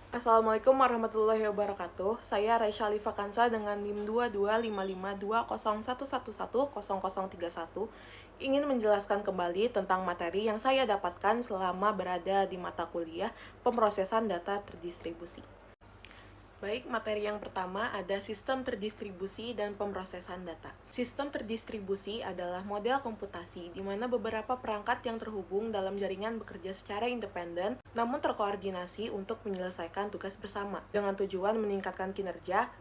Assalamualaikum warahmatullahi wabarakatuh. Saya Raisya Alifa Kansa dengan NIM 22552011110031 ingin menjelaskan kembali tentang materi yang saya dapatkan selama berada di mata kuliah pemrosesan data terdistribusi. Baik, materi yang pertama ada sistem terdistribusi dan pemrosesan data. Sistem terdistribusi adalah model komputasi di mana beberapa perangkat yang terhubung dalam jaringan bekerja secara independen namun terkoordinasi untuk menyelesaikan tugas bersama dengan tujuan meningkatkan kinerja,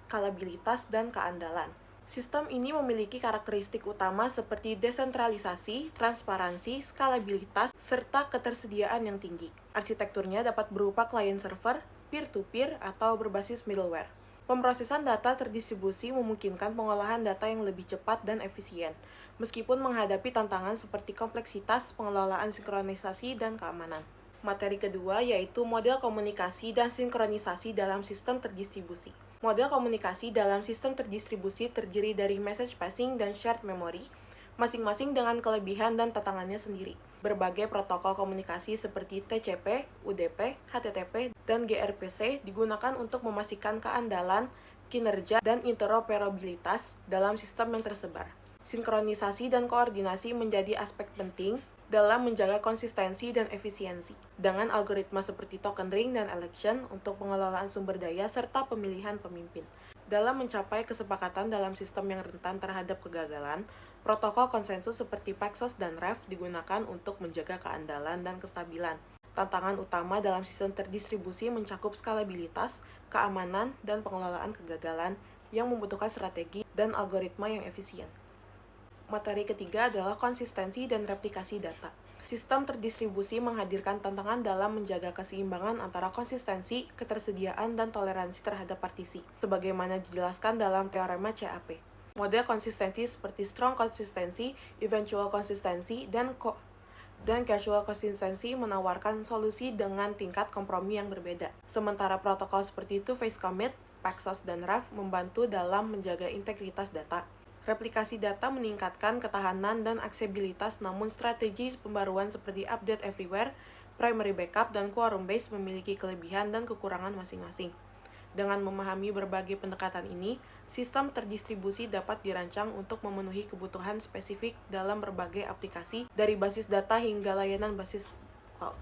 skalabilitas, dan keandalan. Sistem ini memiliki karakteristik utama seperti desentralisasi, transparansi, skalabilitas, serta ketersediaan yang tinggi. Arsitekturnya dapat berupa client-server, peer-to-peer, atau berbasis middleware. Pemrosesan data terdistribusi memungkinkan pengolahan data yang lebih cepat dan efisien, meskipun menghadapi tantangan seperti kompleksitas, pengelolaan sinkronisasi, dan keamanan. Materi kedua yaitu model komunikasi dan sinkronisasi dalam sistem terdistribusi. Model komunikasi dalam sistem terdistribusi terdiri dari message passing dan shared memory, masing-masing dengan kelebihan dan tantangannya sendiri. Berbagai protokol komunikasi seperti TCP, UDP, HTTP, dan gRPC digunakan untuk memastikan keandalan, kinerja, dan interoperabilitas dalam sistem yang tersebar. Sinkronisasi dan koordinasi menjadi aspek penting dalam menjaga konsistensi dan efisiensi, dengan algoritma seperti token ring dan election untuk pengelolaan sumber daya serta pemilihan pemimpin. Dalam mencapai kesepakatan dalam sistem yang rentan terhadap kegagalan, protokol konsensus seperti Paxos dan REF digunakan untuk menjaga keandalan dan kestabilan. Tantangan utama dalam sistem terdistribusi mencakup skalabilitas, keamanan, dan pengelolaan kegagalan yang membutuhkan strategi dan algoritma yang efisien. Materi ketiga adalah konsistensi dan replikasi data. Sistem terdistribusi menghadirkan tantangan dalam menjaga keseimbangan antara konsistensi, ketersediaan, dan toleransi terhadap partisi, sebagaimana dijelaskan dalam teorema CAP. Model konsistensi seperti strong konsistensi, eventual konsistensi, dan casual konsistensi menawarkan solusi dengan tingkat kompromi yang berbeda. Sementara protokol seperti two-phase commit, Paxos, dan REF membantu dalam menjaga integritas data. Replikasi data meningkatkan ketahanan dan aksesibilitas, namun strategi pembaruan seperti update everywhere, primary backup, dan quorum base memiliki kelebihan dan kekurangan masing-masing. Dengan memahami berbagai pendekatan ini, sistem terdistribusi dapat dirancang untuk memenuhi kebutuhan spesifik dalam berbagai aplikasi, dari basis data hingga layanan basis cloud.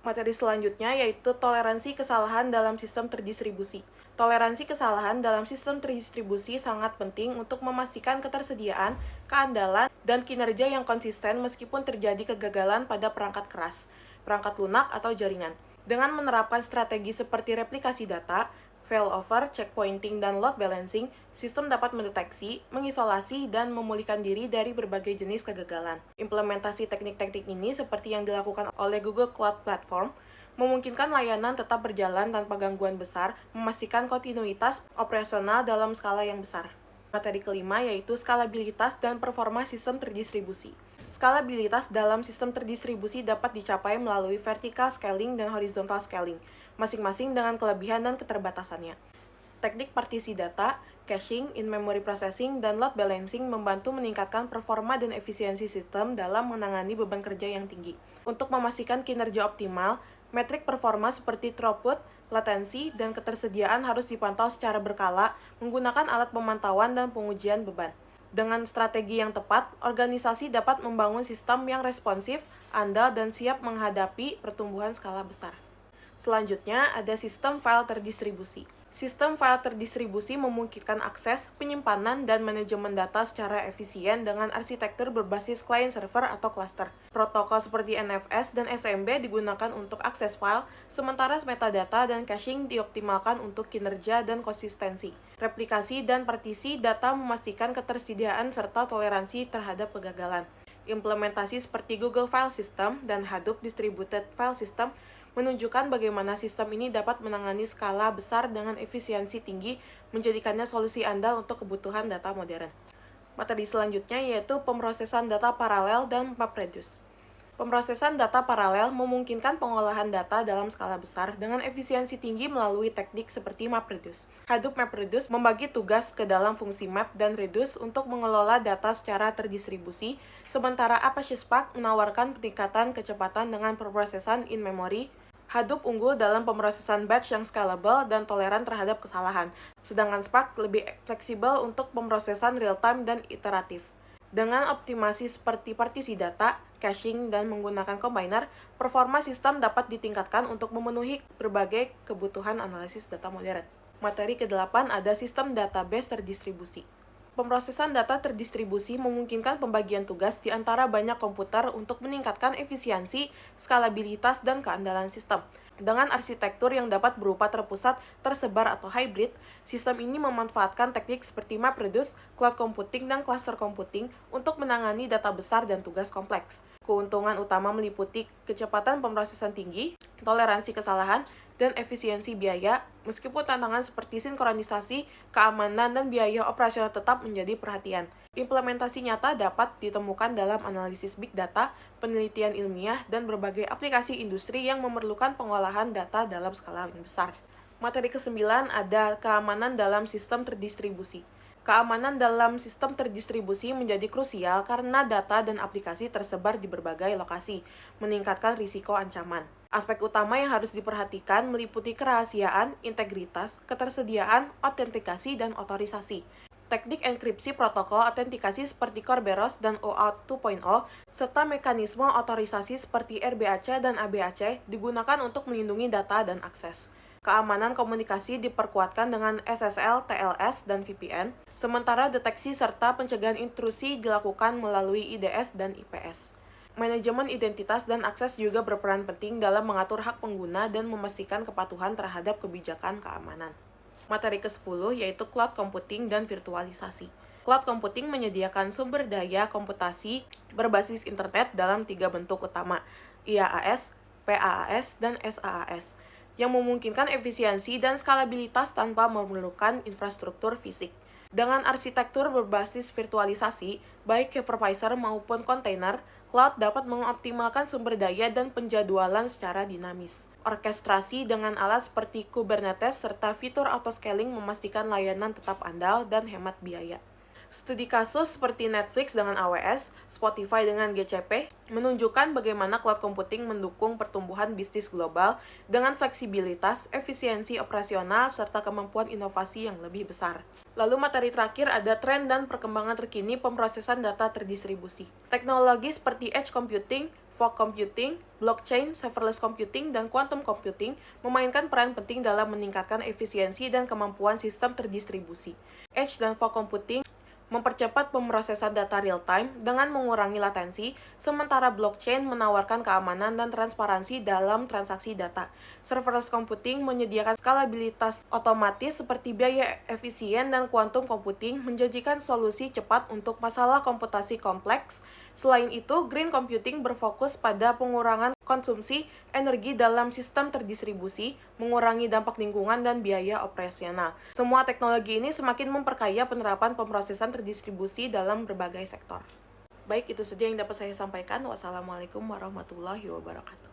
Materi selanjutnya yaitu toleransi kesalahan dalam sistem terdistribusi. Toleransi kesalahan dalam sistem terdistribusi sangat penting untuk memastikan ketersediaan, keandalan, dan kinerja yang konsisten meskipun terjadi kegagalan pada perangkat keras, perangkat lunak, atau jaringan. Dengan menerapkan strategi seperti replikasi data, failover, checkpointing, dan load balancing, sistem dapat mendeteksi, mengisolasi, dan memulihkan diri dari berbagai jenis kegagalan. Implementasi teknik-teknik ini seperti yang dilakukan oleh Google Cloud Platform, memungkinkan layanan tetap berjalan tanpa gangguan besar, memastikan kontinuitas operasional dalam skala yang besar. Materi kelima yaitu skalabilitas dan performa sistem terdistribusi. Skalabilitas dalam sistem terdistribusi dapat dicapai melalui vertical scaling dan horizontal scaling, masing-masing dengan kelebihan dan keterbatasannya. Teknik partisi data, caching, in-memory processing, dan load balancing membantu meningkatkan performa dan efisiensi sistem dalam menangani beban kerja yang tinggi. Untuk memastikan kinerja optimal, metrik performa seperti throughput, latensi, dan ketersediaan harus dipantau secara berkala menggunakan alat pemantauan dan pengujian beban. Dengan strategi yang tepat, organisasi dapat membangun sistem yang responsif, andal, dan siap menghadapi pertumbuhan skala besar. Selanjutnya, ada sistem file terdistribusi. Sistem file terdistribusi memungkinkan akses, penyimpanan, dan manajemen data secara efisien dengan arsitektur berbasis client-server atau cluster. Protokol seperti NFS dan SMB digunakan untuk akses file, sementara metadata dan caching dioptimalkan untuk kinerja dan konsistensi. Replikasi dan partisi data memastikan ketersediaan serta toleransi terhadap kegagalan. Implementasi seperti Google File System dan Hadoop Distributed File System menunjukkan bagaimana sistem ini dapat menangani skala besar dengan efisiensi tinggi, menjadikannya solusi andal untuk kebutuhan data modern. Materi selanjutnya yaitu pemrosesan data paralel dan MapReduce. Pemrosesan data paralel memungkinkan pengolahan data dalam skala besar dengan efisiensi tinggi melalui teknik seperti MapReduce. Hadoop MapReduce membagi tugas ke dalam fungsi map dan reduce untuk mengelola data secara terdistribusi, sementara Apache Spark menawarkan peningkatan kecepatan dengan pemrosesan in-memory. Hadoop unggul dalam pemrosesan batch yang scalable dan toleran terhadap kesalahan, sedangkan Spark lebih fleksibel untuk pemrosesan real-time dan iteratif. Dengan optimasi seperti partisi data, caching, dan menggunakan combiner, performa sistem dapat ditingkatkan untuk memenuhi berbagai kebutuhan analisis data modern. Materi ke-8 ada sistem database terdistribusi. Pemrosesan data terdistribusi memungkinkan pembagian tugas di antara banyak komputer untuk meningkatkan efisiensi, skalabilitas, dan keandalan sistem. Dengan arsitektur yang dapat berupa terpusat, tersebar, atau hybrid, sistem ini memanfaatkan teknik seperti MapReduce, cloud computing, dan cluster computing untuk menangani data besar dan tugas kompleks. Keuntungan utama meliputi kecepatan pemrosesan tinggi, toleransi kesalahan, dan efisiensi biaya, meskipun tantangan seperti sinkronisasi, keamanan, dan biaya operasional tetap menjadi perhatian. Implementasi nyata dapat ditemukan dalam analisis big data, penelitian ilmiah, dan berbagai aplikasi industri yang memerlukan pengolahan data dalam skala yang besar. Materi ke-9 ada keamanan dalam sistem terdistribusi. Keamanan dalam sistem terdistribusi menjadi krusial karena data dan aplikasi tersebar di berbagai lokasi, meningkatkan risiko ancaman. Aspek utama yang harus diperhatikan meliputi kerahasiaan, integritas, ketersediaan, autentikasi, dan otorisasi. Teknik enkripsi protokol autentikasi seperti Kerberos dan OAuth 2.0, serta mekanisme otorisasi seperti RBAC dan ABAC digunakan untuk melindungi data dan akses. Keamanan komunikasi diperkuatkan dengan SSL, TLS, dan VPN, sementara deteksi serta pencegahan intrusi dilakukan melalui IDS dan IPS. Manajemen identitas dan akses juga berperan penting dalam mengatur hak pengguna dan memastikan kepatuhan terhadap kebijakan keamanan. Materi ke-10 yaitu cloud computing dan virtualisasi. Cloud computing menyediakan sumber daya komputasi berbasis internet dalam 3 bentuk utama, IaaS, PaaS, dan SaaS, yang memungkinkan efisiensi dan skalabilitas tanpa memerlukan infrastruktur fisik. Dengan arsitektur berbasis virtualisasi, baik hypervisor maupun kontainer, cloud dapat mengoptimalkan sumber daya dan penjadwalan secara dinamis. Orkestrasi dengan alat seperti Kubernetes serta fitur autoscaling memastikan layanan tetap andal dan hemat biaya. Studi kasus seperti Netflix dengan AWS, Spotify dengan GCP, menunjukkan bagaimana cloud computing mendukung pertumbuhan bisnis global dengan fleksibilitas, efisiensi operasional, serta kemampuan inovasi yang lebih besar. Lalu materi terakhir ada tren dan perkembangan terkini pemrosesan data terdistribusi. Teknologi seperti edge computing, fog computing, blockchain, serverless computing, dan quantum computing memainkan peran penting dalam meningkatkan efisiensi dan kemampuan sistem terdistribusi. Edge dan fog computing mempercepat pemrosesan data real-time dengan mengurangi latensi, sementara blockchain menawarkan keamanan dan transparansi dalam transaksi data. Serverless computing menyediakan skalabilitas otomatis seperti biaya efisien, dan quantum computing menjanjikan solusi cepat untuk masalah komputasi kompleks. Selain itu, green computing berfokus pada pengurangan konsumsi energi dalam sistem terdistribusi, mengurangi dampak lingkungan dan biaya operasional. Semua teknologi ini semakin memperkaya penerapan pemrosesan terdistribusi dalam berbagai sektor. Baik, itu saja yang dapat saya sampaikan. Wassalamualaikum warahmatullahi wabarakatuh.